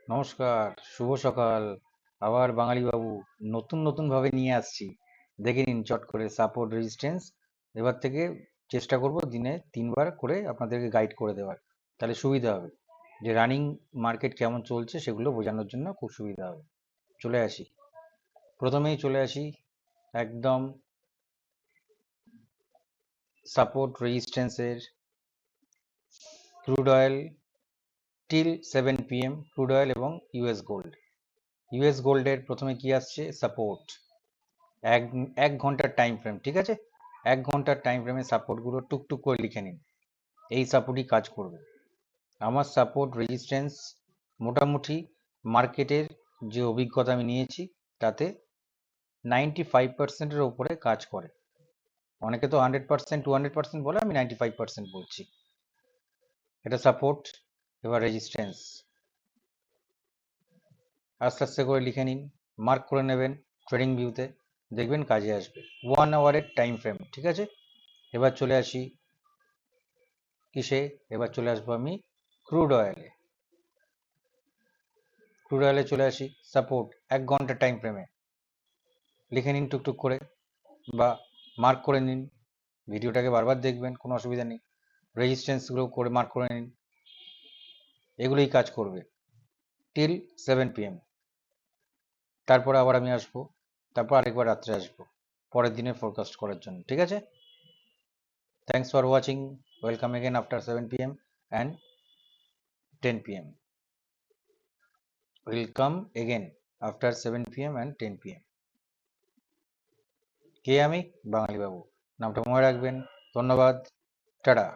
নমস্কার, শুভ সকাল। আবার বাঙালি বাবু নতুন নতুন ভাবে নিয়ে আসছি। দেখে নিন চট করে সাপোর্ট রেজিস্ট্যান্স। এবার থেকে চেষ্টা করব দিনে 3 বার করে আপনাদেরকে গাইড করে দেওয়ার। তাহলে সুবিধা হবে, যে রানিং মার্কেট কেমন চলছে সেগুলো বোঝানোর জন্য খুব সুবিধা হবে। চলে আসি, প্রথমেই চলে আসি একদম সাপোর্ট রেজিস্ট্যান্সের crude oil till 7 PM, crude oil এবং ইউএস গোল্ড। ইউএস গোল্ডের প্রথমে কি আসছে? সাপোর্ট। এক এক ঘন্টার টাইম ফ্রেম, ঠিক আছে? 1 ঘন্টার টাইম ফ্রেমে সাপোর্টগুলো টুকটুক করে লিখে নিন। এই সাপোর্টই কাজ করবে। আমার সাপোর্ট রেজিস্ট্যান্স মোটামুটি মার্কেটের যে অভিজ্ঞতা আমি নিয়েছি তাতে 95%-এর ওপরে কাজ করে। অনেকে তো 100%, 200% বলে, আমি 95% বলছি। এটা সাপোর্ট। এবার রেজিস্ট্যান্স আস্তে আস্তে করে লিখে নিন, মার্ক করে নেবেন ট্রেডিং ভিউতে, দেখবেন কাজে আসবে। 1 আওয়ারের টাইম ফ্রেম, ঠিক আছে? এবার চলে আসি কিসে? এবার চলে আসবো আমি ক্রুড অয়েলে। ক্রুড অয়েলে চলে আসি সাপোর্ট 1 ঘন্টা টাইম ফ্রেমে লিখে নিন টুকটুক করে, বা মার্ক করে নিন। ভিডিওটাকে বারবার দেখবেন, কোনো অসুবিধা নেই। রেজিস্ট্যান্সগুলো করে মার্ক করে নিন। এগুলোই কাজ করবে টিল 7 PM। তারপরে আবার আমি আসবো, তারপর আরেকবার রাত্রে আসবো পরের দিনের ফোরকাস্ট করার জন্য, ঠিক আছে? Thanks for watching. Welcome again after 7 PM and 10 PM. Will come again after 7 PM and 10 PM. কে আমি? বাঙালি বাবু। নামটা মনে রাখবেন। ধন্যবাদ। টাটা।